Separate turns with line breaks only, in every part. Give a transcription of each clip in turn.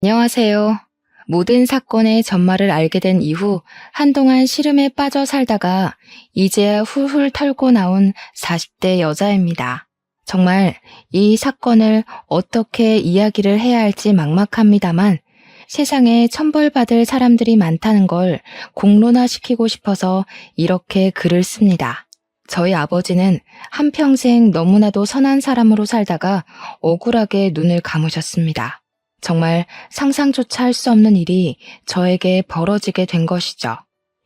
안녕하세요. 모든 사건의 전말을 알게 된 이후 한동안 시름에 빠져 살다가 이제야 훌훌 털고 나온 40대 여자입니다. 정말 이 사건을 어떻게 이야기를 해야 할지 막막합니다만 세상에 천벌받을 사람들이 많다는 걸 공론화시키고 싶어서 이렇게 글을 씁니다. 저희 아버지는 한평생 너무나도 선한 사람으로 살다가 억울하게 눈을 감으셨습니다. 정말 상상조차 할 수 없는 일이 저에게 벌어지게 된 것이죠.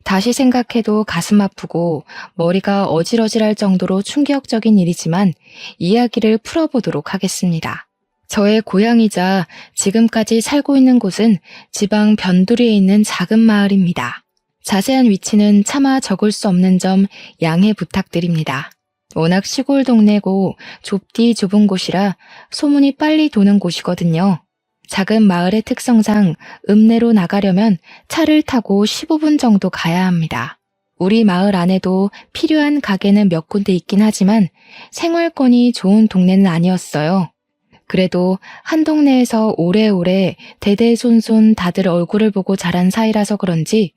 다시 생각해도 가슴 아프고 머리가 어질어질할 정도로 충격적인 일이지만 이야기를 풀어보도록 하겠습니다. 저의 고향이자 지금까지 살고 있는 곳은 지방 변두리에 있는 작은 마을입니다. 자세한 위치는 차마 적을 수 없는 점 양해 부탁드립니다. 워낙 시골 동네고 좁디 좁은 곳이라 소문이 빨리 도는 곳이거든요. 작은 마을의 특성상 읍내로 나가려면 차를 타고 15분 정도 가야 합니다. 우리 마을 안에도 필요한 가게는 몇 군데 있긴 하지만 생활권이 좋은 동네는 아니었어요. 그래도 한 동네에서 오래오래 대대손손 다들 얼굴을 보고 자란 사이라서 그런지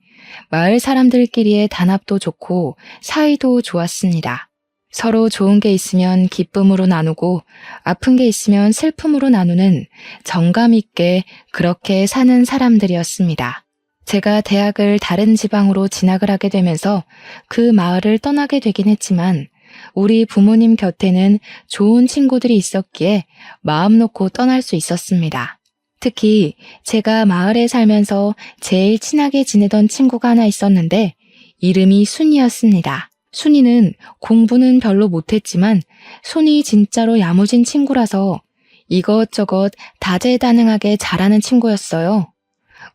마을 사람들끼리의 단합도 좋고 사이도 좋았습니다. 서로 좋은 게 있으면 기쁨으로 나누고 아픈 게 있으면 슬픔으로 나누는 정감 있게 그렇게 사는 사람들이었습니다. 제가 대학을 다른 지방으로 진학을 하게 되면서 그 마을을 떠나게 되긴 했지만 우리 부모님 곁에는 좋은 친구들이 있었기에 마음 놓고 떠날 수 있었습니다. 특히 제가 마을에 살면서 제일 친하게 지내던 친구가 하나 있었는데 이름이 순이였습니다. 순이는 공부는 별로 못했지만 손이 진짜로 야무진 친구라서 이것저것 다재다능하게 잘하는 친구였어요.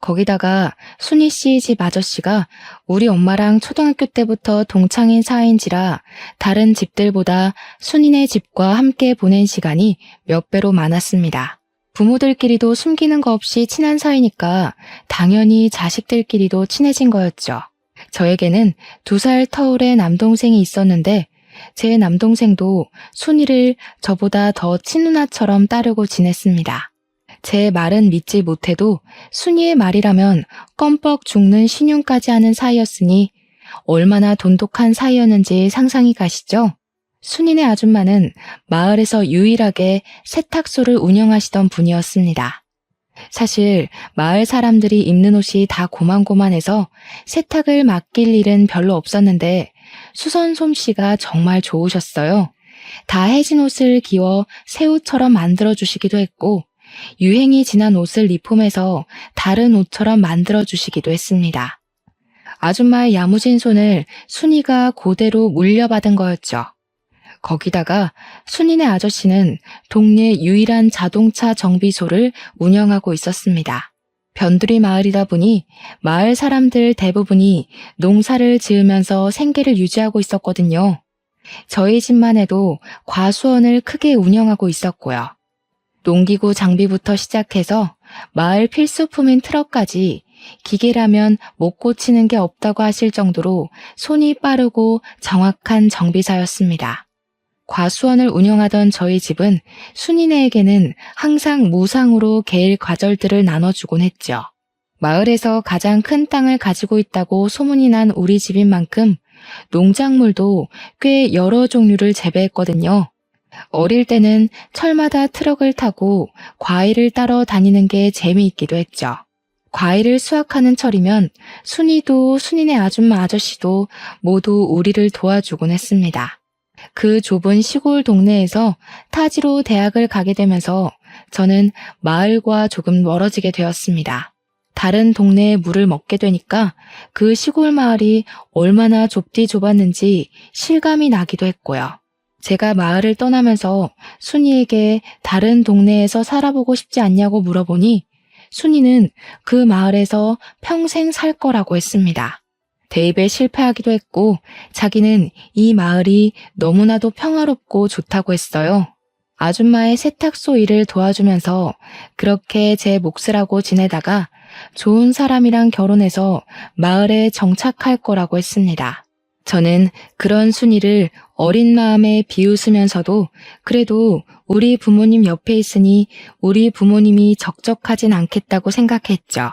거기다가 순이 씨 집 아저씨가 우리 엄마랑 초등학교 때부터 동창인 사이인지라 다른 집들보다 순이네 집과 함께 보낸 시간이 몇 배로 많았습니다. 부모들끼리도 숨기는 거 없이 친한 사이니까 당연히 자식들끼리도 친해진 거였죠. 저에게는 2살 터울의 남동생이 있었는데 제 남동생도 순이를 저보다 더 친누나처럼 따르고 지냈습니다. 제 말은 믿지 못해도 순이의 말이라면 껌뻑 죽는 신용까지 하는 사이였으니 얼마나 돈독한 사이였는지 상상이 가시죠? 순이네 아줌마는 마을에서 유일하게 세탁소를 운영하시던 분이었습니다. 사실 마을 사람들이 입는 옷이 다 고만고만해서 세탁을 맡길 일은 별로 없었는데 수선 솜씨가 정말 좋으셨어요. 다 해진 옷을 기워 새 옷처럼 만들어주시기도 했고 유행이 지난 옷을 리폼해서 다른 옷처럼 만들어주시기도 했습니다. 아줌마의 야무진 손을 순이가 그대로 물려받은 거였죠. 거기다가 순이네 아저씨는 동네 유일한 자동차 정비소를 운영하고 있었습니다. 변두리 마을이다 보니 마을 사람들 대부분이 농사를 지으면서 생계를 유지하고 있었거든요. 저희 집만 해도 과수원을 크게 운영하고 있었고요. 농기구 장비부터 시작해서 마을 필수품인 트럭까지 기계라면 못 고치는 게 없다고 하실 정도로 손이 빠르고 정확한 정비사였습니다. 과수원을 운영하던 저희 집은 순이네에게는 항상 무상으로 개일 과절들을 나눠주곤 했죠. 마을에서 가장 큰 땅을 가지고 있다고 소문이 난 우리 집인 만큼 농작물도 꽤 여러 종류를 재배했거든요. 어릴 때는 철마다 트럭을 타고 과일을 따러 다니는 게 재미있기도 했죠. 과일을 수확하는 철이면 순이도 순이네 아줌마 아저씨도 모두 우리를 도와주곤 했습니다. 그 좁은 시골 동네에서 타지로 대학을 가게 되면서 저는 마을과 조금 멀어지게 되었습니다. 다른 동네의 물을 먹게 되니까 그 시골 마을이 얼마나 좁디 좁았는지 실감이 나기도 했고요. 제가 마을을 떠나면서 순이에게 다른 동네에서 살아보고 싶지 않냐고 물어보니 순이는 그 마을에서 평생 살 거라고 했습니다. 대입에 실패하기도 했고 자기는 이 마을이 너무나도 평화롭고 좋다고 했어요. 아줌마의 세탁소 일을 도와주면서 그렇게 제 몫을 하고 지내다가 좋은 사람이랑 결혼해서 마을에 정착할 거라고 했습니다. 저는 그런 순이를 어린 마음에 비웃으면서도 그래도 우리 부모님 옆에 있으니 우리 부모님이 적적하진 않겠다고 생각했죠.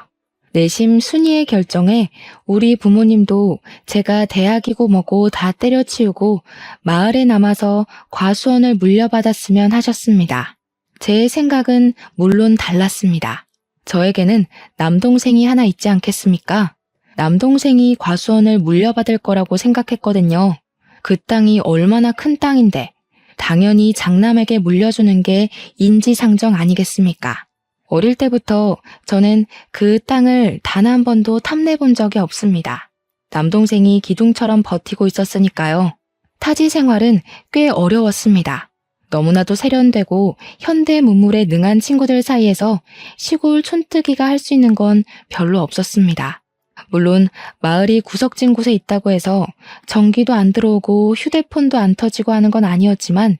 내심 순이의 결정에 우리 부모님도 제가 대학이고 뭐고 다 때려치우고 마을에 남아서 과수원을 물려받았으면 하셨습니다. 제 생각은 물론 달랐습니다. 저에게는 남동생이 하나 있지 않겠습니까? 남동생이 과수원을 물려받을 거라고 생각했거든요. 그 땅이 얼마나 큰 땅인데 당연히 장남에게 물려주는 게 인지상정 아니겠습니까? 어릴 때부터 저는 그 땅을 단 한 번도 탐내본 적이 없습니다. 남동생이 기둥처럼 버티고 있었으니까요. 타지 생활은 꽤 어려웠습니다. 너무나도 세련되고 현대 문물에 능한 친구들 사이에서 시골 촌뜨기가 할 수 있는 건 별로 없었습니다. 물론 마을이 구석진 곳에 있다고 해서 전기도 안 들어오고 휴대폰도 안 터지고 하는 건 아니었지만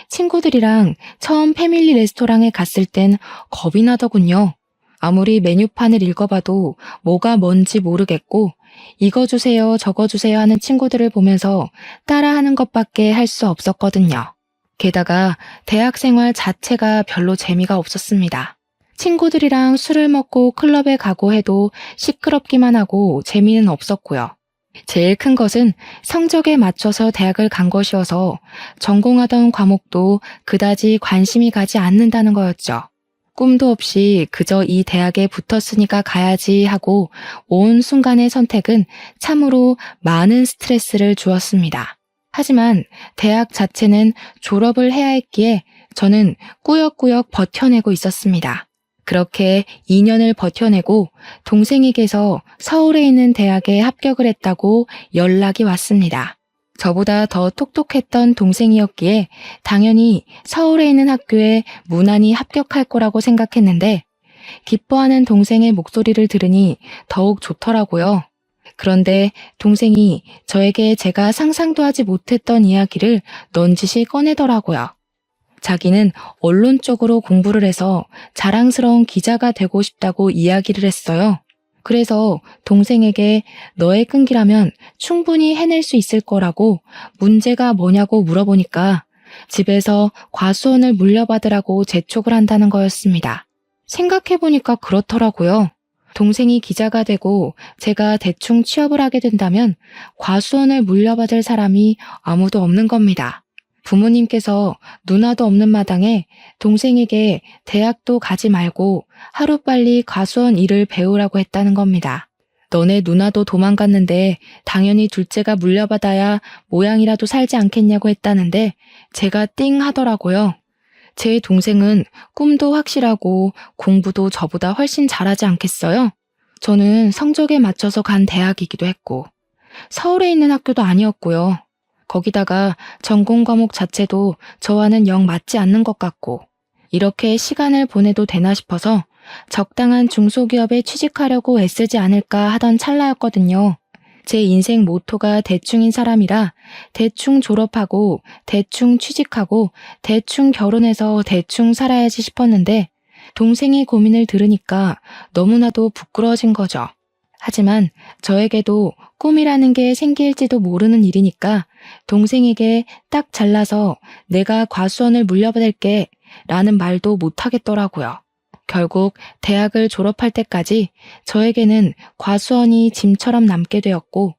친구들이랑 처음 패밀리 레스토랑에 갔을 땐 겁이 나더군요. 아무리 메뉴판을 읽어봐도 뭐가 뭔지 모르겠고 이거 주세요 저거 주세요 하는 친구들을 보면서 따라하는 것밖에 할 수 없었거든요. 게다가 대학 생활 자체가 별로 재미가 없었습니다. 친구들이랑 술을 먹고 클럽에 가고 해도 시끄럽기만 하고 재미는 없었고요. 제일 큰 것은 성적에 맞춰서 대학을 간 것이어서 전공하던 과목도 그다지 관심이 가지 않는다는 거였죠. 꿈도 없이 그저 이 대학에 붙었으니까 가야지 하고 온 순간의 선택은 참으로 많은 스트레스를 주었습니다. 하지만 대학 자체는 졸업을 해야 했기에 저는 꾸역꾸역 버텨내고 있었습니다. 그렇게 2년을 버텨내고 동생에게서 서울에 있는 대학에 합격을 했다고 연락이 왔습니다. 저보다 더 똑똑했던 동생이었기에 당연히 서울에 있는 학교에 무난히 합격할 거라고 생각했는데 기뻐하는 동생의 목소리를 들으니 더욱 좋더라고요. 그런데 동생이 저에게 제가 상상도 하지 못했던 이야기를 넌지시 꺼내더라고요. 자기는 언론 쪽으로 공부를 해서 자랑스러운 기자가 되고 싶다고 이야기를 했어요. 그래서 동생에게 너의 끈기라면 충분히 해낼 수 있을 거라고 문제가 뭐냐고 물어보니까 집에서 과수원을 물려받으라고 재촉을 한다는 거였습니다. 생각해보니까 그렇더라고요. 동생이 기자가 되고 제가 대충 취업을 하게 된다면 과수원을 물려받을 사람이 아무도 없는 겁니다. 부모님께서 누나도 없는 마당에 동생에게 대학도 가지 말고 하루빨리 과수원 일을 배우라고 했다는 겁니다. 너네 누나도 도망갔는데 당연히 둘째가 물려받아야 모양이라도 살지 않겠냐고 했다는데 제가 띵 하더라고요. 제 동생은 꿈도 확실하고 공부도 저보다 훨씬 잘하지 않겠어요? 저는 성적에 맞춰서 간 대학이기도 했고 서울에 있는 학교도 아니었고요. 거기다가 전공 과목 자체도 저와는 영 맞지 않는 것 같고 이렇게 시간을 보내도 되나 싶어서 적당한 중소기업에 취직하려고 애쓰지 않을까 하던 찰나였거든요. 제 인생 모토가 대충인 사람이라 대충 졸업하고 대충 취직하고 대충 결혼해서 대충 살아야지 싶었는데 동생의 고민을 들으니까 너무나도 부끄러워진 거죠. 하지만 저에게도 꿈이라는 게 생길지도 모르는 일이니까 동생에게 딱 잘라서 내가 과수원을 물려받을게 라는 말도 못하겠더라고요. 결국 대학을 졸업할 때까지 저에게는 과수원이 짐처럼 남게 되었고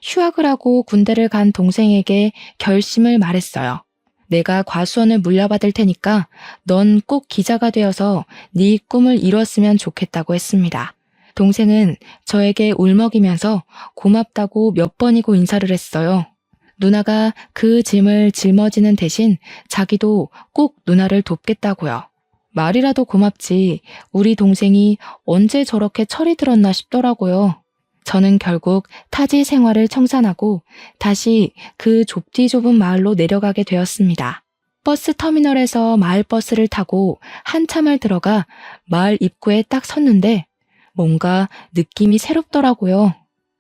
휴학을 하고 군대를 간 동생에게 결심을 말했어요. 내가 과수원을 물려받을 테니까 넌 꼭 기자가 되어서 네 꿈을 이뤘으면 좋겠다고 했습니다. 동생은 저에게 울먹이면서 고맙다고 몇 번이고 인사를 했어요. 누나가 그 짐을 짊어지는 대신 자기도 꼭 누나를 돕겠다고요. 말이라도 고맙지 우리 동생이 언제 저렇게 철이 들었나 싶더라고요. 저는 결국 타지 생활을 청산하고 다시 그 좁디 좁은 마을로 내려가게 되었습니다. 버스 터미널에서 마을버스를 타고 한참을 들어가 마을 입구에 딱 섰는데 뭔가 느낌이 새롭더라고요.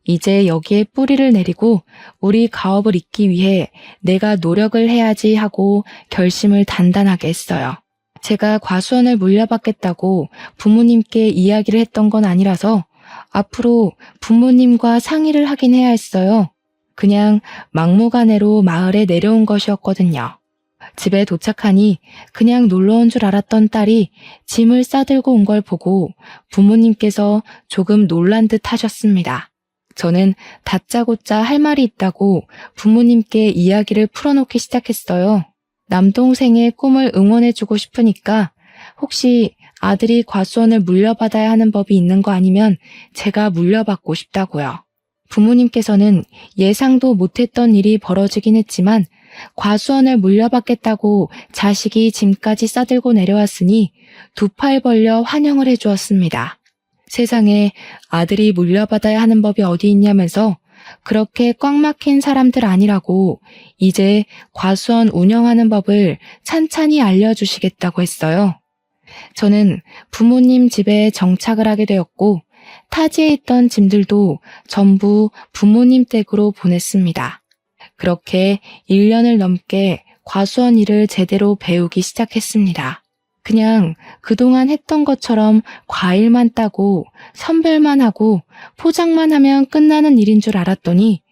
이제 여기에 뿌리를 내리고 우리 가업을 잇기 위해 내가 노력을 해야지 하고 결심을 단단하게 했어요. 제가 과수원을 물려받겠다고 부모님께 이야기를 했던 건 아니라서 앞으로 부모님과 상의를 하긴 해야 했어요. 그냥 막무가내로 마을에 내려온 것이었거든요. 집에 도착하니 그냥 놀러 온 줄 알았던 딸이 짐을 싸들고 온 걸 보고 부모님께서 조금 놀란 듯 하셨습니다. 저는 다짜고짜 할 말이 있다고 부모님께 이야기를 풀어놓기 시작했어요. 남동생의 꿈을 응원해주고 싶으니까 혹시 아들이 과수원을 물려받아야 하는 법이 있는 거 아니면 제가 물려받고 싶다고요. 부모님께서는 예상도 못했던 일이 벌어지긴 했지만 과수원을 물려받겠다고 자식이 짐까지 싸들고 내려왔으니 두 팔 벌려 환영을 해주었습니다. 세상에 아들이 물려받아야 하는 법이 어디 있냐면서 그렇게 꽉 막힌 사람들 아니라고 이제 과수원 운영하는 법을 찬찬히 알려주시겠다고 했어요. 저는 부모님 집에 정착을 하게 되었고 타지에 있던 짐들도 전부 부모님 댁으로 보냈습니다. 그렇게 1년을 넘게 과수원 일을 제대로 배우기 시작했습니다. 그냥 그동안 했던 것처럼 과일만 따고 선별만 하고 포장만 하면 끝나는 일인 줄 알았더니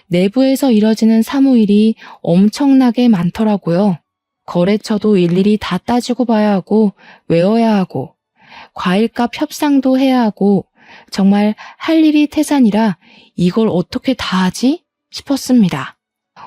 내부에서 이뤄지는 사무일이 엄청나게 많더라고요. 거래처도 일일이 다 따지고 봐야 하고 외워야 하고 과일값 협상도 해야 하고 정말 할 일이 태산이라 이걸 어떻게 다 하지? 싶었습니다.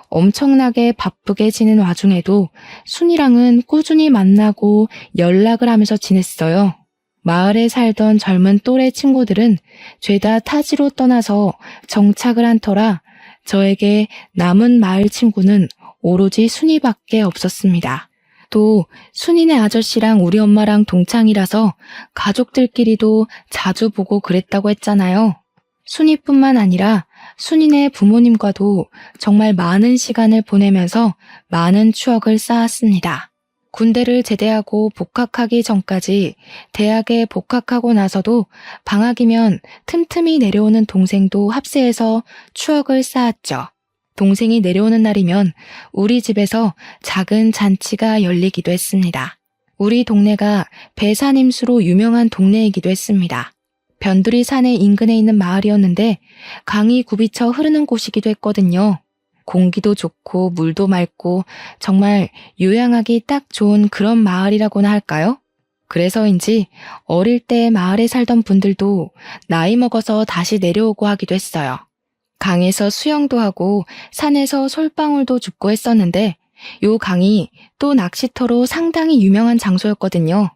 엄청나게 바쁘게 지낸 와중에도 순이랑은 꾸준히 만나고 연락을 하면서 지냈어요. 마을에 살던 젊은 또래 친구들은 죄다 타지로 떠나서 정착을 한 터라 저에게 남은 마을 친구는 오로지 순이밖에 없었습니다. 또 순이네 아저씨랑 우리 엄마랑 동창이라서 가족들끼리도 자주 보고 그랬다고 했잖아요. 순이뿐만 아니라 순이네 부모님과도 정말 많은 시간을 보내면서 많은 추억을 쌓았습니다. 군대를 제대하고 복학하기 전까지 대학에 복학하고 나서도 방학이면 틈틈이 내려오는 동생도 합세해서 추억을 쌓았죠. 동생이 내려오는 날이면 우리 집에서 작은 잔치가 열리기도 했습니다. 우리 동네가 배산임수로 유명한 동네이기도 했습니다. 변두리 산의 인근에 있는 마을이었는데 강이 굽이쳐 흐르는 곳이기도 했거든요. 공기도 좋고 물도 맑고 정말 요양하기 딱 좋은 그런 마을이라고나 할까요? 그래서인지 어릴 때 마을에 살던 분들도 나이 먹어서 다시 내려오고 하기도 했어요. 강에서 수영도 하고 산에서 솔방울도 줍고 했었는데 요 강이 또 낚시터로 상당히 유명한 장소였거든요.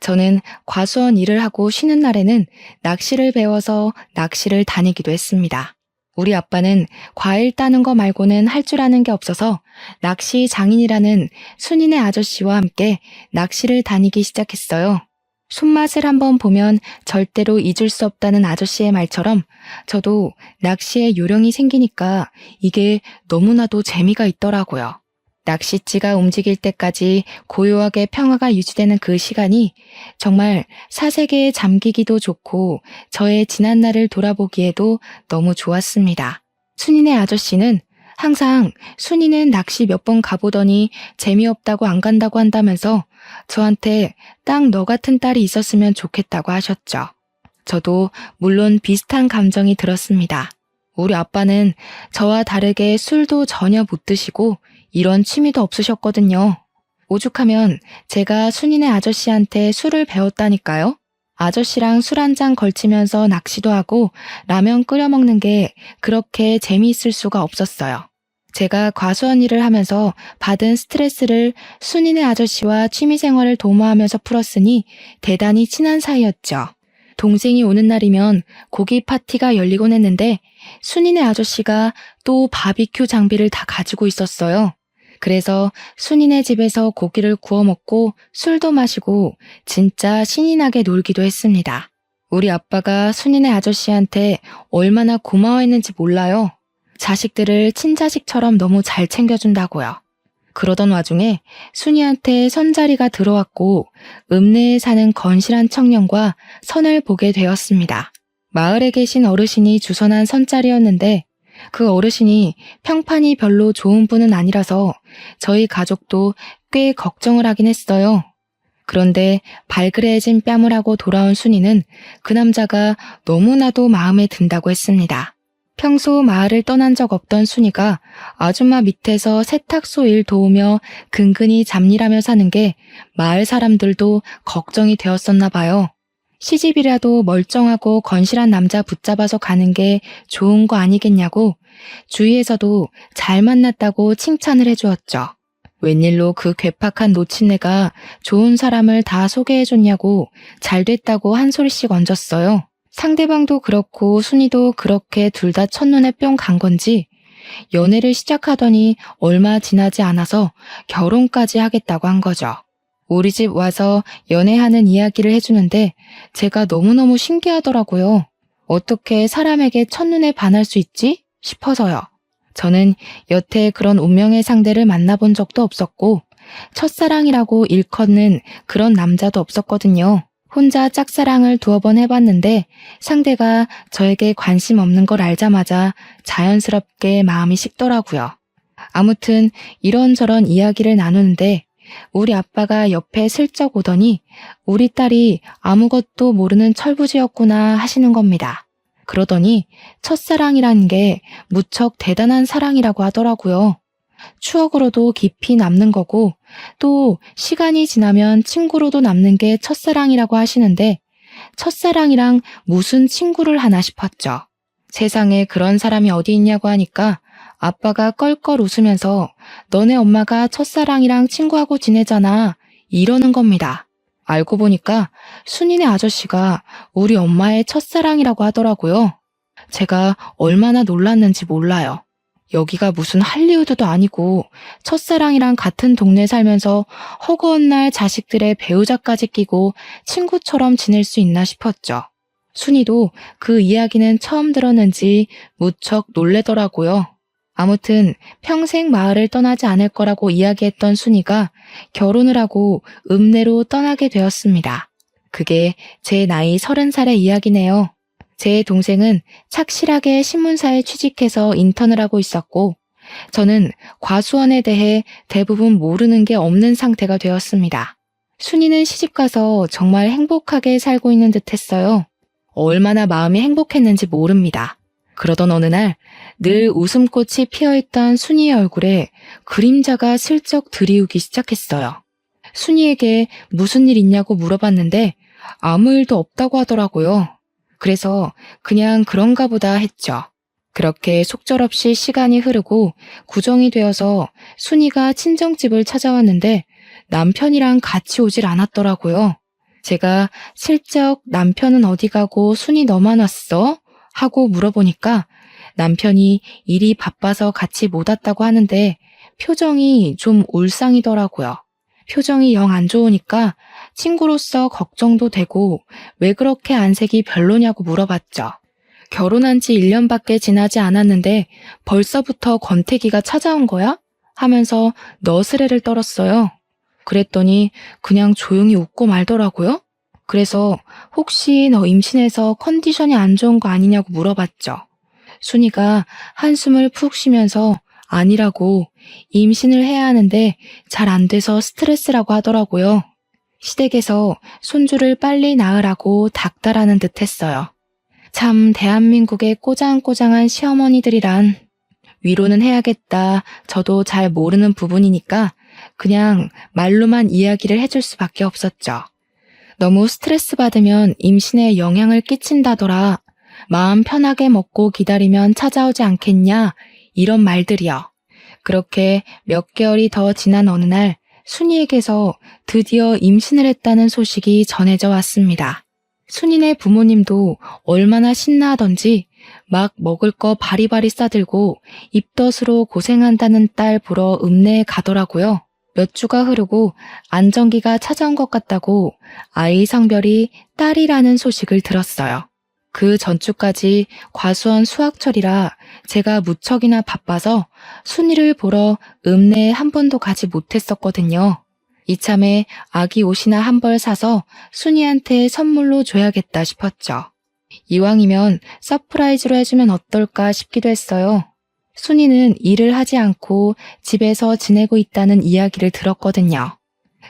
저는 과수원 일을 하고 쉬는 날에는 낚시를 배워서 낚시를 다니기도 했습니다. 우리 아빠는 과일 따는 거 말고는 할 줄 아는 게 없어서 낚시 장인이라는 순이네 아저씨와 함께 낚시를 다니기 시작했어요. 손맛을 한번 보면 절대로 잊을 수 없다는 아저씨의 말처럼 저도 낚시에 요령이 생기니까 이게 너무나도 재미가 있더라고요. 낚싯지가 움직일 때까지 고요하게 평화가 유지되는 그 시간이 정말 사색에 잠기기도 좋고 저의 지난 날을 돌아보기에도 너무 좋았습니다. 순이네 아저씨는 항상 순이는 낚시 몇 번 가보더니 재미없다고 안 간다고 한다면서 저한테 딱 너 같은 딸이 있었으면 좋겠다고 하셨죠. 저도 물론 비슷한 감정이 들었습니다. 우리 아빠는 저와 다르게 술도 전혀 못 드시고 이런 취미도 없으셨거든요. 오죽하면 제가 순이네 아저씨한테 술을 배웠다니까요. 아저씨랑 술 한 잔 걸치면서 낚시도 하고 라면 끓여 먹는 게 그렇게 재미있을 수가 없었어요. 제가 과수원 일을 하면서 받은 스트레스를 순이네 아저씨와 취미생활을 도모하면서 풀었으니 대단히 친한 사이였죠. 동생이 오는 날이면 고기 파티가 열리곤 했는데 순이네 아저씨가 또 바비큐 장비를 다 가지고 있었어요. 그래서 순이네 집에서 고기를 구워 먹고 술도 마시고 진짜 신이 나게 놀기도 했습니다. 우리 아빠가 순이네 아저씨한테 얼마나 고마워했는지 몰라요. 자식들을 친자식처럼 너무 잘 챙겨준다고요. 그러던 와중에 순이한테 선자리가 들어왔고 읍내에 사는 건실한 청년과 선을 보게 되었습니다. 마을에 계신 어르신이 주선한 선자리였는데 그 어르신이 평판이 별로 좋은 분은 아니라서 저희 가족도 꽤 걱정을 하긴 했어요. 그런데 발그레해진 뺨을 하고 돌아온 순이는 그 남자가 너무나도 마음에 든다고 했습니다. 평소 마을을 떠난 적 없던 순이가 아줌마 밑에서 세탁소 일 도우며 근근히 잡일하며 사는 게 마을 사람들도 걱정이 되었었나 봐요. 시집이라도 멀쩡하고 건실한 남자 붙잡아서 가는 게 좋은 거 아니겠냐고 주위에서도 잘 만났다고 칭찬을 해주었죠. 웬일로 그 괴팍한 노친네가 좋은 사람을 다 소개해줬냐고 잘 됐다고 한 소리씩 얹었어요. 상대방도 그렇고 순이도 그렇게 둘 다 첫눈에 뿅 간 건지 연애를 시작하더니 얼마 지나지 않아서 결혼까지 하겠다고 한 거죠. 우리 집 와서 연애하는 이야기를 해주는데 제가 너무너무 신기하더라고요. 어떻게 사람에게 첫눈에 반할 수 있지? 싶어서요. 저는 여태 그런 운명의 상대를 만나본 적도 없었고 첫사랑이라고 일컫는 그런 남자도 없었거든요. 혼자 짝사랑을 두어 번 해봤는데 상대가 저에게 관심 없는 걸 알자마자 자연스럽게 마음이 식더라고요. 아무튼 이런저런 이야기를 나누는데 우리 아빠가 옆에 슬쩍 오더니 우리 딸이 아무것도 모르는 철부지였구나 하시는 겁니다. 그러더니 첫사랑이라는 게 무척 대단한 사랑이라고 하더라고요. 추억으로도 깊이 남는 거고 또 시간이 지나면 친구로도 남는 게 첫사랑이라고 하시는데 첫사랑이랑 무슨 친구를 하나 싶었죠. 세상에 그런 사람이 어디 있냐고 하니까 아빠가 껄껄 웃으면서 너네 엄마가 첫사랑이랑 친구하고 지내잖아 이러는 겁니다. 알고 보니까 순이네 아저씨가 우리 엄마의 첫사랑이라고 하더라고요. 제가 얼마나 놀랐는지 몰라요. 여기가 무슨 할리우드도 아니고 첫사랑이랑 같은 동네 살면서 허구한 날 자식들의 배우자까지 끼고 친구처럼 지낼 수 있나 싶었죠. 순이도 그 이야기는 처음 들었는지 무척 놀래더라고요. 아무튼 평생 마을을 떠나지 않을 거라고 이야기했던 순이가 결혼을 하고 읍내로 떠나게 되었습니다. 그게 제 나이 30살의 이야기네요. 제 동생은 착실하게 신문사에 취직해서 인턴을 하고 있었고 저는 과수원에 대해 대부분 모르는 게 없는 상태가 되었습니다. 순이는 시집가서 정말 행복하게 살고 있는 듯 했어요. 얼마나 마음이 행복했는지 모릅니다. 그러던 어느 날 늘 웃음꽃이 피어있던 순이의 얼굴에 그림자가 슬쩍 들이우기 시작했어요. 순이에게 무슨 일 있냐고 물어봤는데 아무 일도 없다고 하더라고요. 그래서 그냥 그런가 보다 했죠. 그렇게 속절없이 시간이 흐르고 구정이 되어서 순이가 친정집을 찾아왔는데 남편이랑 같이 오질 않았더라고요. 제가 슬쩍 남편은 어디 가고 순이 너만 왔어? 하고 물어보니까 남편이 일이 바빠서 같이 못 왔다고 하는데 표정이 좀 울상이더라고요. 표정이 영 안 좋으니까 친구로서 걱정도 되고 왜 그렇게 안색이 별로냐고 물어봤죠. 결혼한 지 1년밖에 지나지 않았는데 벌써부터 권태기가 찾아온 거야? 하면서 너스레를 떨었어요. 그랬더니 그냥 조용히 웃고 말더라고요. 그래서 혹시 너 임신해서 컨디션이 안 좋은 거 아니냐고 물어봤죠. 순이가 한숨을 푹 쉬면서 아니라고 임신을 해야 하는데 잘 안 돼서 스트레스라고 하더라고요. 시댁에서 손주를 빨리 낳으라고 닥달하는 듯 했어요. 참 대한민국의 꼬장꼬장한 시어머니들이란 위로는 해야겠다. 저도 잘 모르는 부분이니까 그냥 말로만 이야기를 해줄 수밖에 없었죠. 너무 스트레스 받으면 임신에 영향을 끼친다더라. 마음 편하게 먹고 기다리면 찾아오지 않겠냐? 이런 말들이요. 그렇게 몇 개월이 더 지난 어느 날 순이에게서 드디어 임신을 했다는 소식이 전해져 왔습니다. 순이네 부모님도 얼마나 신나하던지 막 먹을 거 바리바리 싸들고 입덧으로 고생한다는 딸 보러 읍내에 가더라고요. 몇 주가 흐르고 안정기가 찾아온 것 같다고 아이 성별이 딸이라는 소식을 들었어요. 그 전주까지 과수원 수학철이라 제가 무척이나 바빠서 순이를 보러 읍내에 한 번도 가지 못했었거든요. 이참에 아기 옷이나 한 벌 사서 순이한테 선물로 줘야겠다 싶었죠. 이왕이면 서프라이즈로 해주면 어떨까 싶기도 했어요. 순이는 일을 하지 않고 집에서 지내고 있다는 이야기를 들었거든요.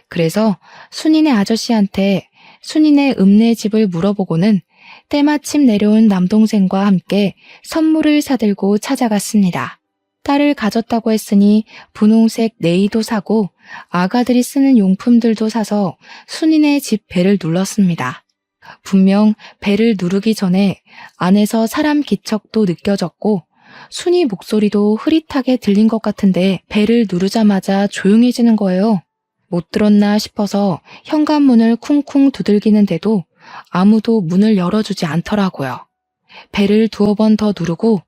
그래서 순이네 아저씨한테 순이네 읍내 집을 물어보고는 때마침 내려온 남동생과 함께 선물을 사들고 찾아갔습니다. 딸을 가졌다고 했으니 분홍색 네이도 사고 아가들이 쓰는 용품들도 사서 순이네 집 벨을 눌렀습니다. 분명 벨을 누르기 전에 안에서 사람 기척도 느껴졌고 순이 목소리도 흐릿하게 들린 것 같은데 벨을 누르자마자 조용해지는 거예요. 못 들었나 싶어서 현관문을 쿵쿵 두들기는데도 아무도 문을 열어주지 않더라고요. 벨을 2번 더 누르고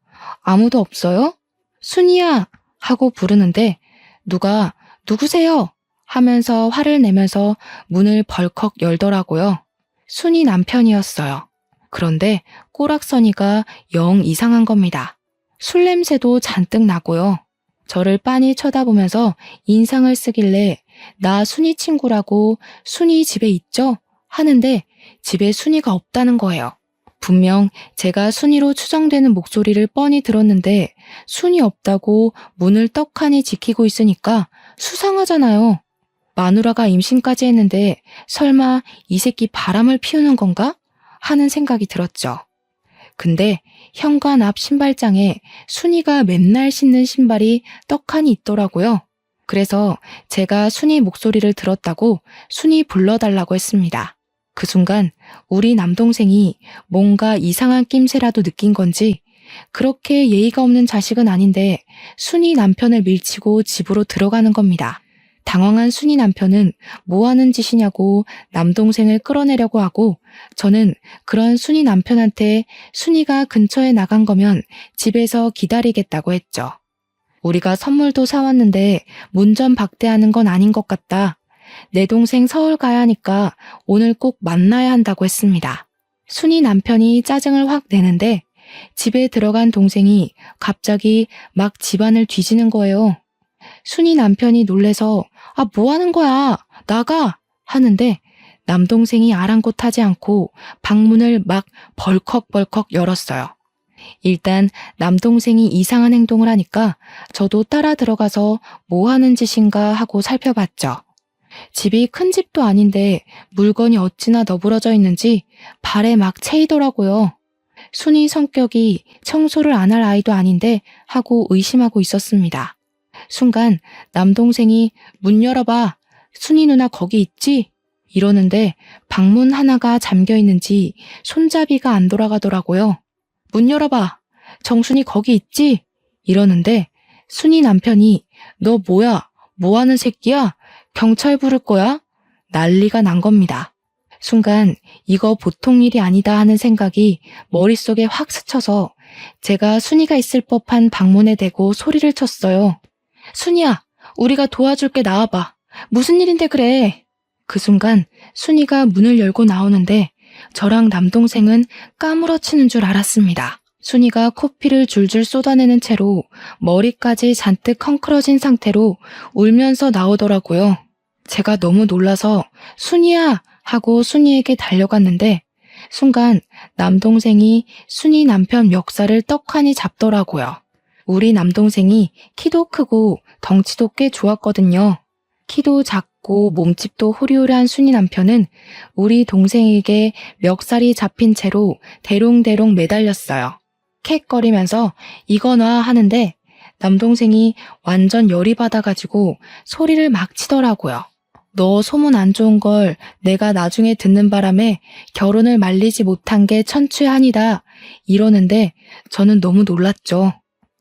아무도 없어요? 순이야! 하고 부르는데 누가 누구세요? 하면서 화를 내면서 문을 벌컥 열더라고요. 순이 남편이었어요. 그런데 꼬락서니가 영 이상한 겁니다. 술 냄새도 잔뜩 나고요. 저를 빤히 쳐다보면서 인상을 쓰길래 나 순이 친구라고 순이 집에 있죠? 하는데 집에 순이가 없다는 거예요. 분명 제가 순이로 추정되는 목소리를 뻔히 들었는데 순이 없다고 문을 떡하니 지키고 있으니까 수상하잖아요. 마누라가 임신까지 했는데 설마 이 새끼 바람을 피우는 건가? 하는 생각이 들었죠. 근데 현관 앞 신발장에 순이가 맨날 신는 신발이 떡하니 있더라고요. 그래서 제가 순이 목소리를 들었다고 순이 불러달라고 했습니다. 그 순간 우리 남동생이 뭔가 이상한 낌새라도 느낀 건지 그렇게 예의가 없는 자식은 아닌데 순이 남편을 밀치고 집으로 들어가는 겁니다. 당황한 순이 남편은 뭐 하는 짓이냐고 남동생을 끌어내려고 하고 저는 그런 순이 남편한테 순이가 근처에 나간 거면 집에서 기다리겠다고 했죠. 우리가 선물도 사왔는데 문전 박대하는 건 아닌 것 같다. 내 동생 서울 가야 하니까 오늘 꼭 만나야 한다고 했습니다. 순이 남편이 짜증을 확 내는데 집에 들어간 동생이 갑자기 막 집안을 뒤지는 거예요. 순이 남편이 놀래서 뭐 하는 거야? 나가! 하는데 남동생이 아랑곳하지 않고 방문을 막 벌컥벌컥 열었어요. 일단 남동생이 이상한 행동을 하니까 저도 따라 들어가서 뭐 하는 짓인가 하고 살펴봤죠. 집이 큰 집도 아닌데 물건이 어찌나 너부러져 있는지 발에 막 채이더라고요. 순이 성격이 청소를 안 할 아이도 아닌데 하고 의심하고 있었습니다. 순간 남동생이 문 열어봐. 순이 누나 거기 있지? 이러는데 방문 하나가 잠겨 있는지 손잡이가 안 돌아가더라고요. 문 열어봐. 정순이 거기 있지? 이러는데 순이 남편이 너 뭐야? 뭐 하는 새끼야? 경찰 부를 거야? 난리가 난 겁니다. 순간 이거 보통 일이 아니다 하는 생각이 머릿속에 확 스쳐서 제가 순이가 있을 법한 방문에 대고 소리를 쳤어요. 순이야, 우리가 도와줄게 나와봐. 무슨 일인데 그래? 그 순간 순이가 문을 열고 나오는데 저랑 남동생은 까무러치는 줄 알았습니다. 순이가 코피를 줄줄 쏟아내는 채로 머리까지 잔뜩 헝클어진 상태로 울면서 나오더라고요. 제가 너무 놀라서 순이야 하고 순이에게 달려갔는데 순간 남동생이 순이 남편 멱살을 떡하니 잡더라고요. 우리 남동생이 키도 크고 덩치도 꽤 좋았거든요. 키도 작고 몸집도 호리호리한 순이 남편은 우리 동생에게 멱살이 잡힌 채로 대롱대롱 매달렸어요. 캑거리면서 이거 놔 하는데 남동생이 완전 열이 받아가지고 소리를 막 치더라고요. 너 소문 안 좋은 걸 내가 나중에 듣는 바람에 결혼을 말리지 못한 게 천추의 한이다. 이러는데 저는 너무 놀랐죠.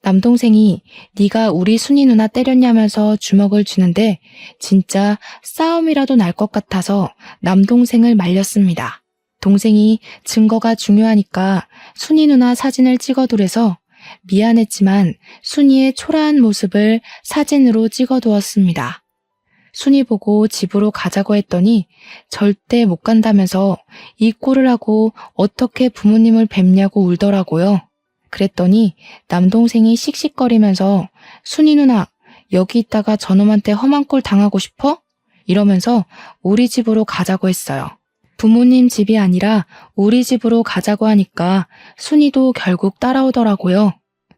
남동생이 네가 우리 순이 누나 때렸냐면서 주먹을 쥐는데 진짜 싸움이라도 날 것 같아서 남동생을 말렸습니다. 동생이 증거가 중요하니까 순이 누나 사진을 찍어두래서 미안했지만 순이의 초라한 모습을 사진으로 찍어두었습니다. 순이 보고 집으로 가자고 했더니 절대 못 간다면서 이 꼴을 하고 어떻게 부모님을 뵙냐고 울더라고요. 그랬더니 남동생이 씩씩거리면서 순이 누나 여기 있다가 저놈한테 험한 꼴 당하고 싶어? 이러면서 우리 집으로 가자고 했어요. 부모님 집이 아니라 우리 집으로 가자고 하니까 순이도 결국 따라오더라고요.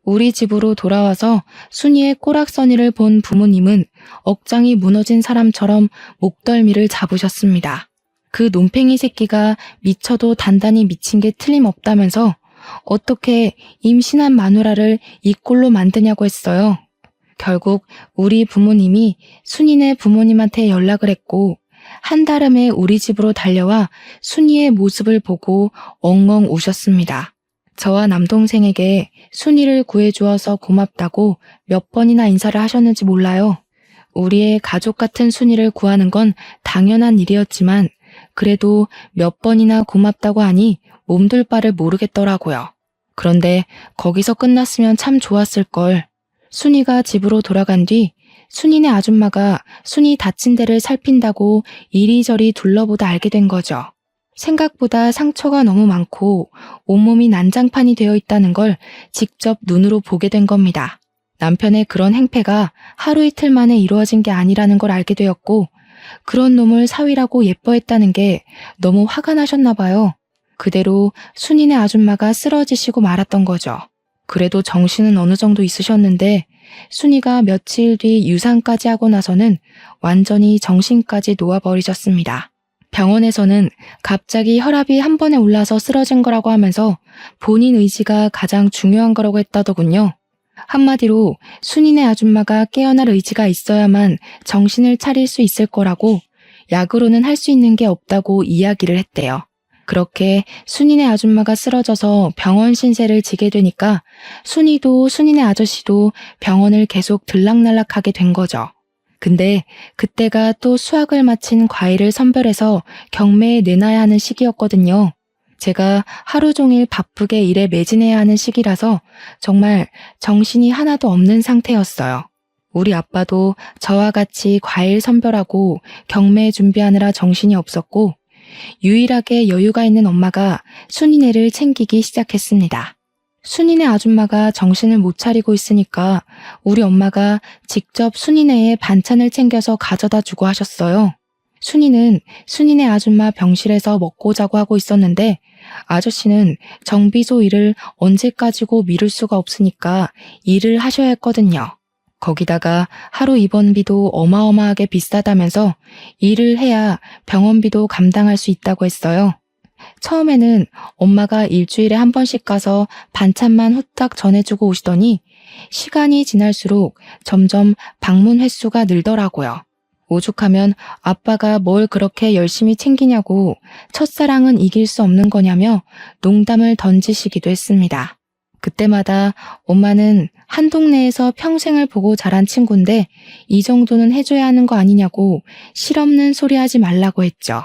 우리 집으로 돌아와서 순이의 꼬락서니를 본 부모님은 억장이 무너진 사람처럼 목덜미를 잡으셨습니다. 그 논팽이 새끼가 미쳐도 단단히 미친 게 틀림없다면서 어떻게 임신한 마누라를 이 꼴로 만드냐고 했어요. 결국 우리 부모님이 순이네 부모님한테 연락을 했고 한달음에 우리 집으로 달려와 순이의 모습을 보고 엉엉 우셨습니다. 저와 남동생에게 순이를 구해주어서 고맙다고 몇 번이나 인사를 하셨는지 몰라요. 우리의 가족 같은 순이를 구하는 건 당연한 일이었지만 그래도 몇 번이나 고맙다고 하니 몸둘 바를 모르겠더라고요. 그런데 거기서 끝났으면 참 좋았을걸. 순이가 집으로 돌아간 뒤 순이네 아줌마가 순이 다친 데를 살핀다고 이리저리 둘러보다 알게 된 거죠. 생각보다 상처가 너무 많고 온몸이 난장판이 되어 있다는 걸 직접 눈으로 보게 된 겁니다. 남편의 그런 행패가 하루 이틀 만에 이루어진 게 아니라는 걸 알게 되었고 그런 놈을 사위라고 예뻐했다는 게 너무 화가 나셨나 봐요. 그대로 순이네 아줌마가 쓰러지시고 말았던 거죠. 그래도 정신은 어느 정도 있으셨는데 순이가 며칠 뒤 유산까지 하고 나서는 완전히 정신까지 놓아버리셨습니다. 병원에서는 갑자기 혈압이 한 번에 올라서 쓰러진 거라고 하면서 본인 의지가 가장 중요한 거라고 했다더군요. 한마디로 순이네 아줌마가 깨어날 의지가 있어야만 정신을 차릴 수 있을 거라고 약으로는 할 수 있는 게 없다고 이야기를 했대요. 그렇게 순이네 아줌마가 쓰러져서 병원 신세를 지게 되니까 순이도 순이네 아저씨도 병원을 계속 들락날락하게 된 거죠. 근데 그때가 또 수학을 마친 과일을 선별해서 경매에 내놔야 하는 시기였거든요. 제가 하루 종일 바쁘게 일에 매진해야 하는 시기라서 정말 정신이 하나도 없는 상태였어요. 우리 아빠도 저와 같이 과일 선별하고 경매 준비하느라 정신이 없었고 유일하게 여유가 있는 엄마가 순이네를 챙기기 시작했습니다. 순이네 아줌마가 정신을 못 차리고 있으니까 우리 엄마가 직접 순이네의 반찬을 챙겨서 가져다 주고 하셨어요. 순이는 순이네 아줌마 병실에서 먹고 자고 하고 있었는데 아저씨는 정비소 일을 언제까지고 미룰 수가 없으니까 일을 하셔야 했거든요. 거기다가 하루 입원비도 어마어마하게 비싸다면서 일을 해야 병원비도 감당할 수 있다고 했어요. 처음에는 엄마가 일주일에 한 번씩 가서 반찬만 후딱 전해주고 오시더니 시간이 지날수록 점점 방문 횟수가 늘더라고요. 오죽하면 아빠가 뭘 그렇게 열심히 챙기냐고 첫사랑은 이길 수 없는 거냐며 농담을 던지시기도 했습니다. 그때마다 엄마는 한 동네에서 평생을 보고 자란 친구인데 이 정도는 해줘야 하는 거 아니냐고 실없는 소리 하지 말라고 했죠.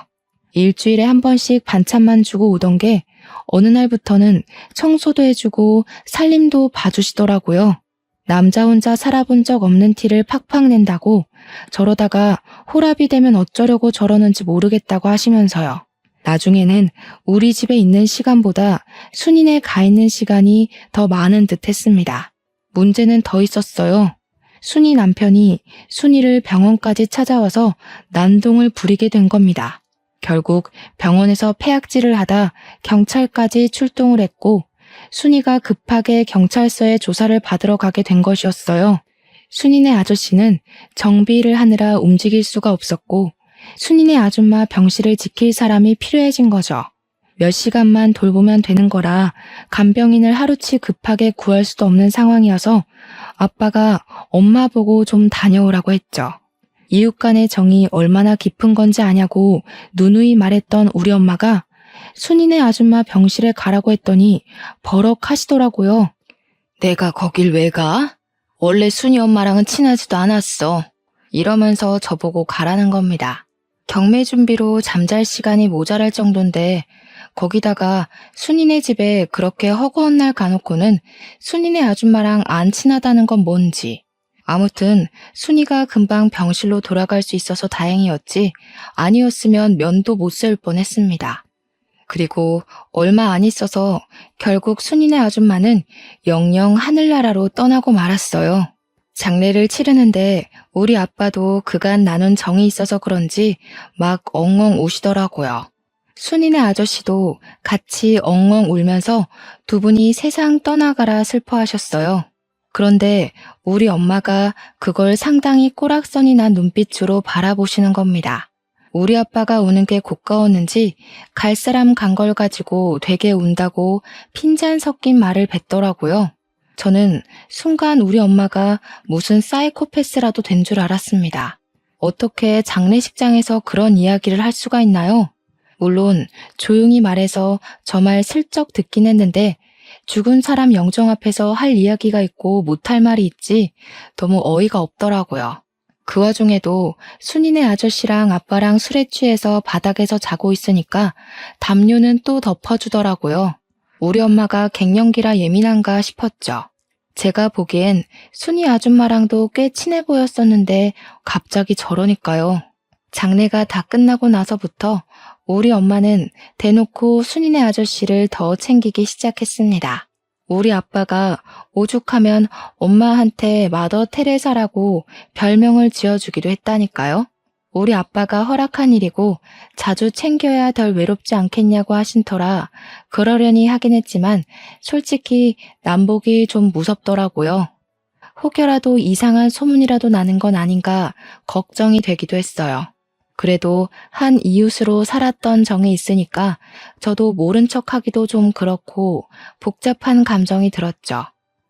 일주일에 한 번씩 반찬만 주고 오던 게 어느 날부터는 청소도 해주고 살림도 봐주시더라고요. 남자 혼자 살아본 적 없는 티를 팍팍 낸다고 저러다가 홀압이 되면 어쩌려고 저러는지 모르겠다고 하시면서요. 나중에는 우리 집에 있는 시간보다 순이네 가 있는 시간이 더 많은 듯 했습니다. 문제는 더 있었어요. 순이 남편이 순이를 병원까지 찾아와서 난동을 부리게 된 겁니다. 결국 병원에서 폐악질을 하다 경찰까지 출동을 했고 순이가 급하게 경찰서에 조사를 받으러 가게 된 것이었어요. 순이네 아저씨는 정비를 하느라 움직일 수가 없었고 순이네 아줌마 병실을 지킬 사람이 필요해진 거죠. 몇 시간만 돌보면 되는 거라 간병인을 하루치 급하게 구할 수도 없는 상황이어서 아빠가 엄마 보고 좀 다녀오라고 했죠. 이웃 간의 정이 얼마나 깊은 건지 아냐고 누누이 말했던 우리 엄마가 순이네 아줌마 병실에 가라고 했더니 버럭 하시더라고요. 내가 거길 왜 가? 원래 순이 엄마랑은 친하지도 않았어. 이러면서 저보고 가라는 겁니다. 경매 준비로 잠잘 시간이 모자랄 정도인데 거기다가 순이네 집에 그렇게 허구한 날 가놓고는 순이네 아줌마랑 안 친하다는 건 뭔지. 아무튼 순이가 금방 병실로 돌아갈 수 있어서 다행이었지 아니었으면 면도 못 세울 뻔했습니다. 그리고 얼마 안 있어서 결국 순이네 아줌마는 영영 하늘나라로 떠나고 말았어요. 장례를 치르는데 우리 아빠도 그간 나눈 정이 있어서 그런지 막 엉엉 우시더라고요. 순이네 아저씨도 같이 엉엉 울면서 두 분이 세상 떠나가라 슬퍼하셨어요. 그런데 우리 엄마가 그걸 상당히 꼬락선이 난 눈빛으로 바라보시는 겁니다. 우리 아빠가 우는 게 고가웠는지 갈 사람 간 걸 가지고 되게 운다고 핀잔 섞인 말을 뱉더라고요. 저는 순간 우리 엄마가 무슨 사이코패스라도 된 줄 알았습니다. 어떻게 장례식장에서 그런 이야기를 할 수가 있나요? 물론 조용히 말해서 저 말 슬쩍 듣긴 했는데 죽은 사람 영정 앞에서 할 이야기가 있고 못할 말이 있지 너무 어이가 없더라고요. 그 와중에도 순이네 아저씨랑 아빠랑 술에 취해서 바닥에서 자고 있으니까 담요는 또 덮어주더라고요. 우리 엄마가 갱년기라 예민한가 싶었죠. 제가 보기엔 순이 아줌마랑도 꽤 친해 보였었는데 갑자기 저러니까요. 장례가 다 끝나고 나서부터 우리 엄마는 대놓고 순이네 아저씨를 더 챙기기 시작했습니다. 우리 아빠가 오죽하면 엄마한테 마더 테레사라고 별명을 지어주기도 했다니까요. 우리 아빠가 허락한 일이고 자주 챙겨야 덜 외롭지 않겠냐고 하신 터라 그러려니 하긴 했지만 솔직히 남복이 좀 무섭더라고요. 혹여라도 이상한 소문이라도 나는 건 아닌가 걱정이 되기도 했어요. 그래도 한 이웃으로 살았던 정이 있으니까 저도 모른 척하기도 좀 그렇고 복잡한 감정이 들었죠.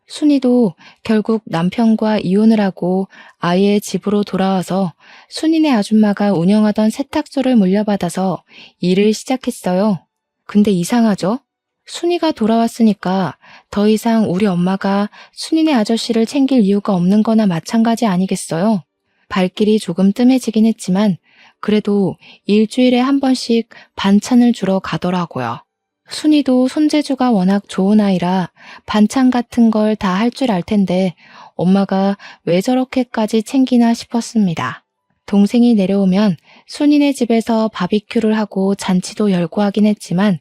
순이도 결국 남편과 이혼을 하고 아이의 집으로 돌아와서 순이네 아줌마가 운영하던 세탁소를 물려받아서 일을 시작했어요. 근데 이상하죠? 순이가 돌아왔으니까 더 이상 우리 엄마가 순이네 아저씨를 챙길 이유가 없는 거나 마찬가지 아니겠어요? 발길이 조금 뜸해지긴 했지만 그래도 일주일에 한 번씩 반찬을 주러 가더라고요. 순이도 손재주가 워낙 좋은 아이라 반찬 같은 걸 다 할 줄 알 텐데 엄마가 왜 저렇게까지 챙기나 싶었습니다. 동생이 내려오면 순이네 집에서 바비큐를 하고 잔치도 열고 하긴 했지만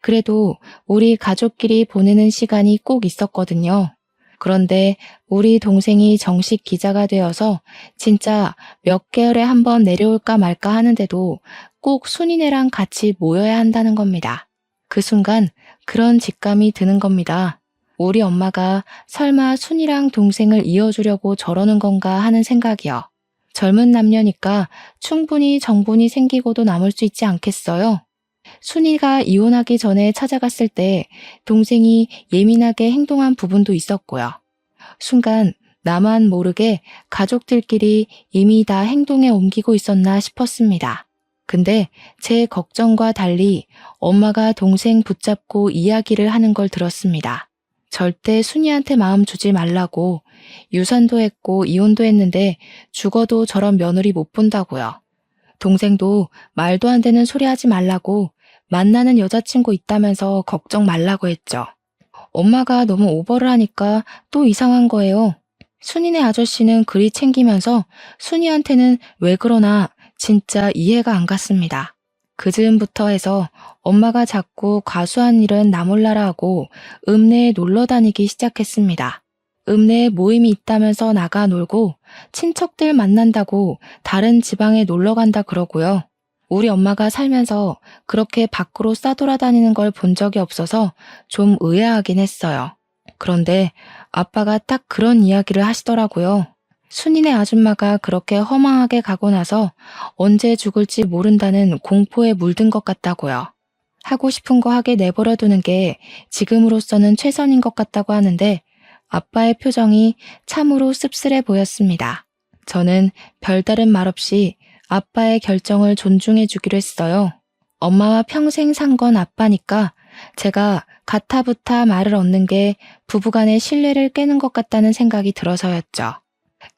그래도 우리 가족끼리 보내는 시간이 꼭 있었거든요. 그런데 우리 동생이 정식 기자가 되어서 진짜 몇 개월에 한 번 내려올까 말까 하는데도 꼭 순이네랑 같이 모여야 한다는 겁니다. 그 순간 그런 직감이 드는 겁니다. 우리 엄마가 설마 순이랑 동생을 이어주려고 저러는 건가 하는 생각이요. 젊은 남녀니까 충분히 정분이 생기고도 남을 수 있지 않겠어요? 순이가 이혼하기 전에 찾아갔을 때 동생이 예민하게 행동한 부분도 있었고요. 순간 나만 모르게 가족들끼리 이미 다 행동에 옮기고 있었나 싶었습니다. 근데 제 걱정과 달리 엄마가 동생 붙잡고 이야기를 하는 걸 들었습니다. 절대 순이한테 마음 주지 말라고 유산도 했고 이혼도 했는데 죽어도 저런 며느리 못 본다고요. 동생도 말도 안 되는 소리 하지 말라고 만나는 여자친구 있다면서 걱정 말라고 했죠. 엄마가 너무 오버를 하니까 또 이상한 거예요. 순이네 아저씨는 그리 챙기면서 순이한테는 왜 그러나 진짜 이해가 안 갔습니다. 그 즈음부터 해서 엄마가 자꾸 과수한 일은 나 몰라라 하고 읍내에 놀러 다니기 시작했습니다. 읍내에 모임이 있다면서 나가 놀고 친척들 만난다고 다른 지방에 놀러 간다 그러고요. 우리 엄마가 살면서 그렇게 밖으로 싸돌아다니는 걸 본 적이 없어서 좀 의아하긴 했어요. 그런데 아빠가 딱 그런 이야기를 하시더라고요. 순이네 아줌마가 그렇게 허망하게 가고 나서 언제 죽을지 모른다는 공포에 물든 것 같다고요. 하고 싶은 거 하게 내버려 두는 게 지금으로서는 최선인 것 같다고 하는데 아빠의 표정이 참으로 씁쓸해 보였습니다. 저는 별다른 말 없이 아빠의 결정을 존중해 주기로 했어요. 엄마와 평생 산 건 아빠니까 제가 가타부타 말을 얻는 게 부부간의 신뢰를 깨는 것 같다는 생각이 들어서였죠.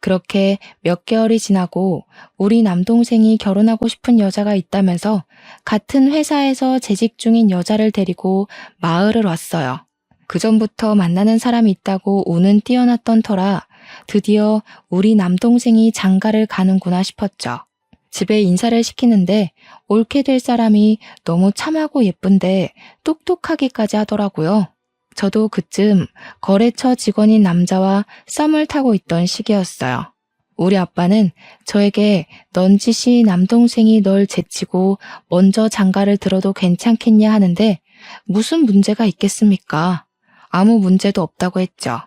그렇게 몇 개월이 지나고 우리 남동생이 결혼하고 싶은 여자가 있다면서 같은 회사에서 재직 중인 여자를 데리고 마을을 왔어요. 그전부터 만나는 사람이 있다고 우는 띄어났던 터라 드디어 우리 남동생이 장가를 가는구나 싶었죠. 집에 인사를 시키는데 옳게 될 사람이 너무 참하고 예쁜데 똑똑하기까지 하더라고요. 저도 그쯤 거래처 직원인 남자와 썸을 타고 있던 시기였어요. 우리 아빠는 저에게 넌지시 남동생이 널 제치고 먼저 장가를 들어도 괜찮겠냐 하는데 무슨 문제가 있겠습니까? 아무 문제도 없다고 했죠.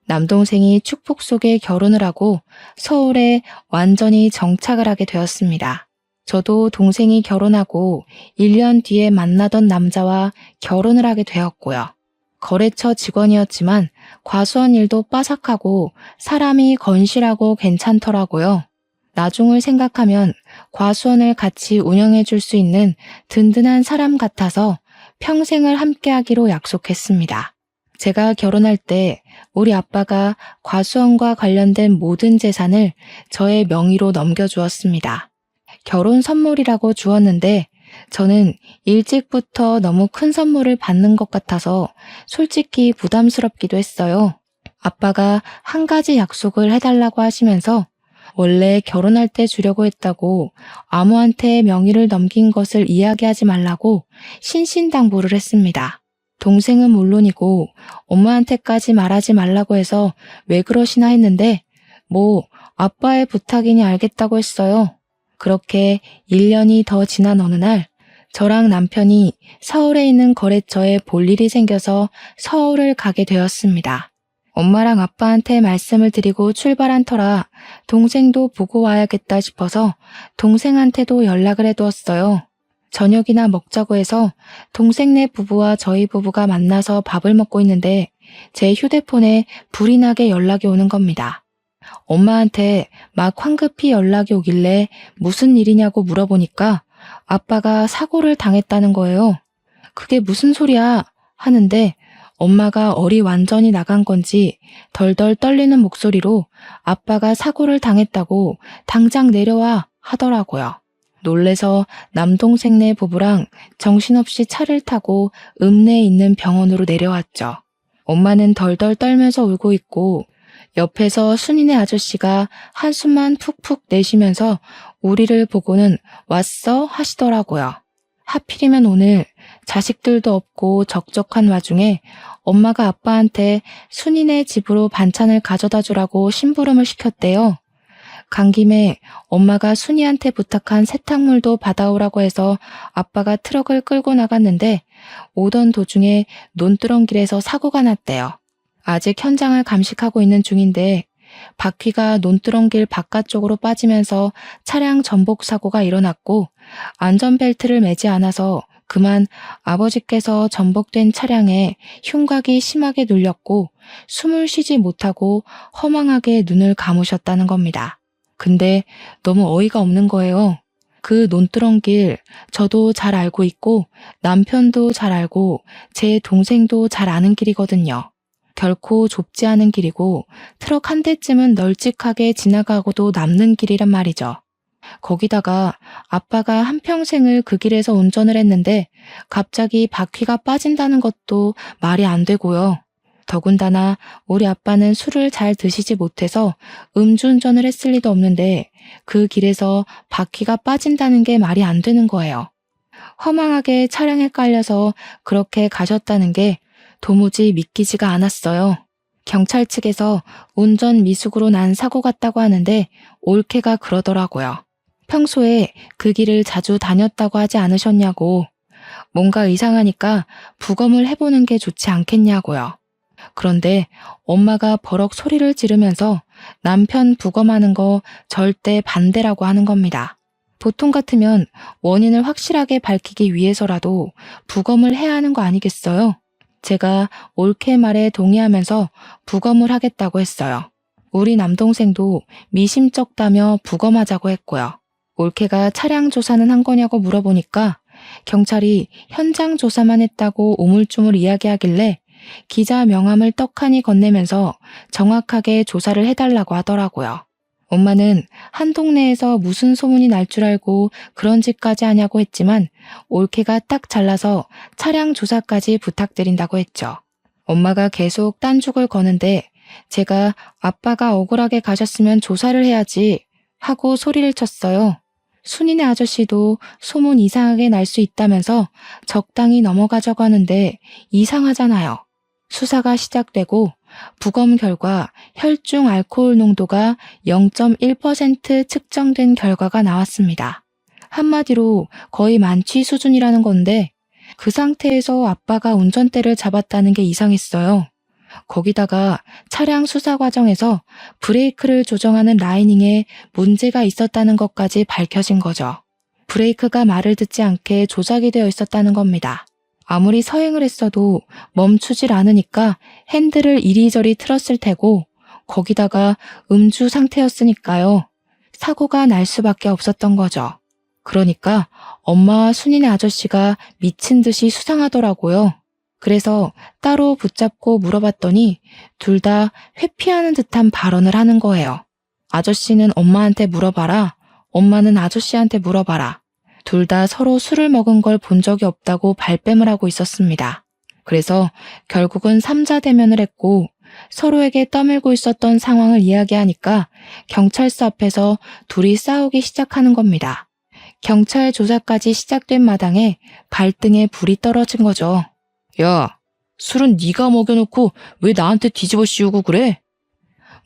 남동생이 축복 속에 결혼을 하고 서울에 완전히 정착을 하게 되었습니다. 저도 동생이 결혼하고 1년 뒤에 만나던 남자와 결혼을 하게 되었고요. 거래처 직원이었지만 과수원 일도 빠삭하고 사람이 건실하고 괜찮더라고요. 나중을 생각하면 과수원을 같이 운영해 줄 수 있는 든든한 사람 같아서 평생을 함께하기로 약속했습니다. 제가 결혼할 때 우리 아빠가 과수원과 관련된 모든 재산을 저의 명의로 넘겨주었습니다. 결혼 선물이라고 주었는데 저는 일찍부터 너무 큰 선물을 받는 것 같아서 솔직히 부담스럽기도 했어요. 아빠가 한 가지 약속을 해달라고 하시면서 원래 결혼할 때 주려고 했다고 아무한테 명의를 넘긴 것을 이야기하지 말라고 신신당부를 했습니다. 동생은 물론이고 엄마한테까지 말하지 말라고 해서 왜 그러시나 했는데 뭐 아빠의 부탁이니 알겠다고 했어요. 그렇게 1년이 더 지난 어느 날 저랑 남편이 서울에 있는 거래처에 볼 일이 생겨서 서울을 가게 되었습니다. 엄마랑 아빠한테 말씀을 드리고 출발한 터라 동생도 보고 와야겠다 싶어서 동생한테도 연락을 해두었어요. 저녁이나 먹자고 해서 동생네 부부와 저희 부부가 만나서 밥을 먹고 있는데 제 휴대폰에 불이 나게 연락이 오는 겁니다. 엄마한테 막 황급히 연락이 오길래 무슨 일이냐고 물어보니까 아빠가 사고를 당했다는 거예요. 그게 무슨 소리야 하는데 엄마가 얼이 완전히 나간 건지 덜덜 떨리는 목소리로 아빠가 사고를 당했다고 당장 내려와 하더라고요. 놀래서 남동생네 부부랑 정신없이 차를 타고 읍내에 있는 병원으로 내려왔죠. 엄마는 덜덜 떨면서 울고 있고 옆에서 순이네 아저씨가 한숨만 푹푹 내쉬면서 우리를 보고는 왔어 하시더라고요. 하필이면 오늘 자식들도 없고 적적한 와중에 엄마가 아빠한테 순이네 집으로 반찬을 가져다 주라고 심부름을 시켰대요. 간 김에 엄마가 순이한테 부탁한 세탁물도 받아오라고 해서 아빠가 트럭을 끌고 나갔는데 오던 도중에 논두렁길에서 사고가 났대요. 아직 현장을 감식하고 있는 중인데 바퀴가 논두렁길 바깥쪽으로 빠지면서 차량 전복 사고가 일어났고 안전벨트를 매지 않아서 그만 아버지께서 전복된 차량에 흉곽이 심하게 눌렸고 숨을 쉬지 못하고 허망하게 눈을 감으셨다는 겁니다. 근데 너무 어이가 없는 거예요. 그 논두렁길 저도 잘 알고 있고 남편도 잘 알고 제 동생도 잘 아는 길이거든요. 결코 좁지 않은 길이고 트럭 한 대쯤은 널찍하게 지나가고도 남는 길이란 말이죠. 거기다가 아빠가 한평생을 그 길에서 운전을 했는데 갑자기 바퀴가 빠진다는 것도 말이 안 되고요. 더군다나 우리 아빠는 술을 잘 드시지 못해서 음주운전을 했을 리도 없는데 그 길에서 바퀴가 빠진다는 게 말이 안 되는 거예요. 허망하게 차량에 깔려서 그렇게 가셨다는 게 도무지 믿기지가 않았어요. 경찰 측에서 운전 미숙으로 난 사고 같다고 하는데 올케가 그러더라고요. 평소에 그 길을 자주 다녔다고 하지 않으셨냐고. 뭔가 이상하니까 부검을 해보는 게 좋지 않겠냐고요. 그런데 엄마가 버럭 소리를 지르면서 남편 부검하는 거 절대 반대라고 하는 겁니다. 보통 같으면 원인을 확실하게 밝히기 위해서라도 부검을 해야 하는 거 아니겠어요? 제가 올케 말에 동의하면서 부검을 하겠다고 했어요. 우리 남동생도 미심쩍다며 부검하자고 했고요. 올케가 차량 조사는 한 거냐고 물어보니까 경찰이 현장 조사만 했다고 우물쭈물 이야기하길래 기자 명함을 떡하니 건네면서 정확하게 조사를 해달라고 하더라고요. 엄마는 한 동네에서 무슨 소문이 날 줄 알고 그런 짓까지 하냐고 했지만 올케가 딱 잘라서 차량 조사까지 부탁드린다고 했죠. 엄마가 계속 딴죽을 거는데 제가 아빠가 억울하게 가셨으면 조사를 해야지 하고 소리를 쳤어요. 순이네 아저씨도 소문 이상하게 날 수 있다면서 적당히 넘어가자고 하는데 이상하잖아요. 수사가 시작되고 부검 결과 혈중 알코올 농도가 0.1% 측정된 결과가 나왔습니다. 한마디로 거의 만취 수준이라는 건데 그 상태에서 아빠가 운전대를 잡았다는 게 이상했어요. 거기다가 차량 수사 과정에서 브레이크를 조정하는 라이닝에 문제가 있었다는 것까지 밝혀진 거죠. 브레이크가 말을 듣지 않게 조작이 되어 있었다는 겁니다. 아무리 서행을 했어도 멈추질 않으니까 핸들을 이리저리 틀었을 테고 거기다가 음주 상태였으니까요. 사고가 날 수밖에 없었던 거죠. 그러니까 엄마와 순이네 아저씨가 미친 듯이 수상하더라고요. 그래서 따로 붙잡고 물어봤더니 둘 다 회피하는 듯한 발언을 하는 거예요. 아저씨는 엄마한테 물어봐라. 엄마는 아저씨한테 물어봐라. 둘 다 서로 술을 먹은 걸 본 적이 없다고 발뺌을 하고 있었습니다. 그래서 결국은 삼자대면을 했고 서로에게 떠밀고 있었던 상황을 이야기하니까 경찰서 앞에서 둘이 싸우기 시작하는 겁니다. 경찰 조사까지 시작된 마당에 발등에 불이 떨어진 거죠. 야, 술은 네가 먹여놓고 왜 나한테 뒤집어 씌우고 그래?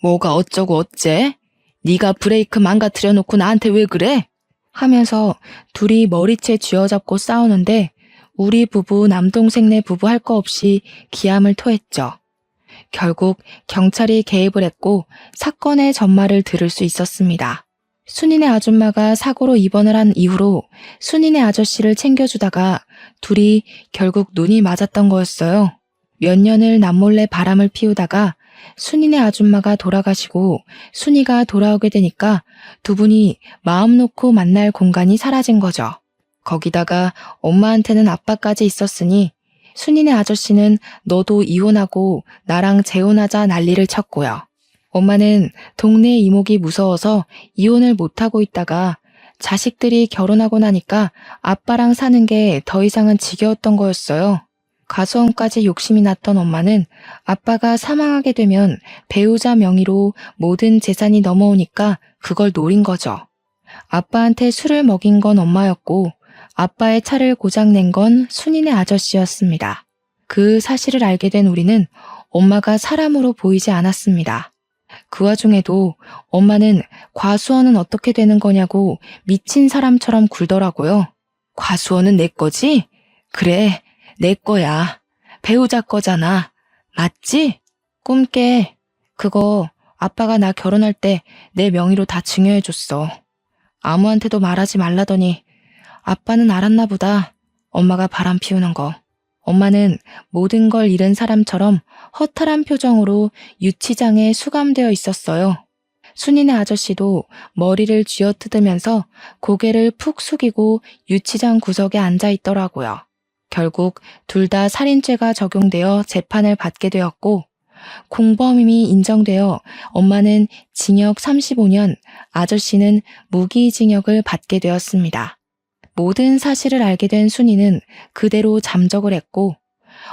뭐가 어쩌고 어째? 네가 브레이크 망가뜨려 놓고 나한테 왜 그래? 하면서 둘이 머리채 쥐어잡고 싸우는데 우리 부부 남동생네 부부 할 거 없이 기함을 토했죠. 결국 경찰이 개입을 했고 사건의 전말을 들을 수 있었습니다. 순이네 아줌마가 사고로 입원을 한 이후로 순이네 아저씨를 챙겨주다가 둘이 결국 눈이 맞았던 거였어요. 몇 년을 남몰래 바람을 피우다가 순이네 아줌마가 돌아가시고 순이가 돌아오게 되니까 두 분이 마음 놓고 만날 공간이 사라진 거죠. 거기다가 엄마한테는 아빠까지 있었으니 순이네 아저씨는 너도 이혼하고 나랑 재혼하자 난리를 쳤고요. 엄마는 동네 이목이 무서워서 이혼을 못하고 있다가 자식들이 결혼하고 나니까 아빠랑 사는 게 더 이상은 지겨웠던 거였어요. 가수원까지 욕심이 났던 엄마는 아빠가 사망하게 되면 배우자 명의로 모든 재산이 넘어오니까 그걸 노린 거죠. 아빠한테 술을 먹인 건 엄마였고 아빠의 차를 고장낸 건 순이네 아저씨였습니다. 그 사실을 알게 된 우리는 엄마가 사람으로 보이지 않았습니다. 그 와중에도 엄마는 과수원은 어떻게 되는 거냐고 미친 사람처럼 굴더라고요. 과수원은 내 거지? 그래, 내 거야. 배우자 거잖아. 맞지? 꿈깨. 그거 아빠가 나 결혼할 때 내 명의로 다 증여해줬어. 아무한테도 말하지 말라더니 아빠는 알았나 보다. 엄마가 바람 피우는 거. 엄마는 모든 걸 잃은 사람처럼 허탈한 표정으로 유치장에 수감되어 있었어요. 순이네 아저씨도 머리를 쥐어뜯으면서 고개를 푹 숙이고 유치장 구석에 앉아 있더라고요. 결국 둘 다 살인죄가 적용되어 재판을 받게 되었고 공범임이 인정되어 엄마는 징역 35년, 아저씨는 무기징역을 받게 되었습니다. 모든 사실을 알게 된 순이는 그대로 잠적을 했고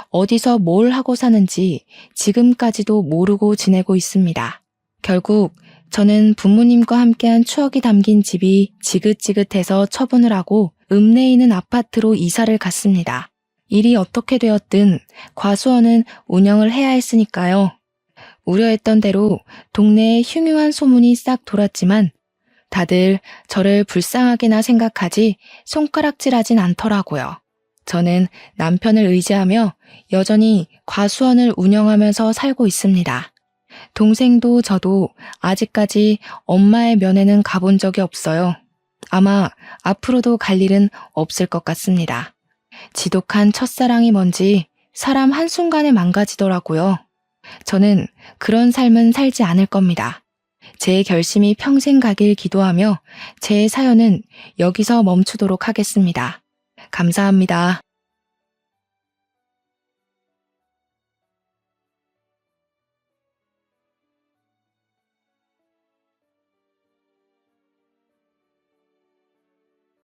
어디서 뭘 하고 사는지 지금까지도 모르고 지내고 있습니다. 결국 저는 부모님과 함께한 추억이 담긴 집이 지긋지긋해서 처분을 하고 읍내에 있는 아파트로 이사를 갔습니다. 일이 어떻게 되었든 과수원은 운영을 해야 했으니까요. 우려했던 대로 동네에 흉흉한 소문이 싹 돌았지만 다들 저를 불쌍하게나 생각하지 손가락질하진 않더라고요. 저는 남편을 의지하며 여전히 과수원을 운영하면서 살고 있습니다. 동생도 저도 아직까지 엄마의 면회는 가본 적이 없어요. 아마 앞으로도 갈 일은 없을 것 같습니다. 지독한 첫사랑이 뭔지 사람 한순간에 망가지더라고요. 저는 그런 삶은 살지 않을 겁니다. 제 결심이 평생 가길 기도하며 제 사연은 여기서 멈추도록 하겠습니다. 감사합니다.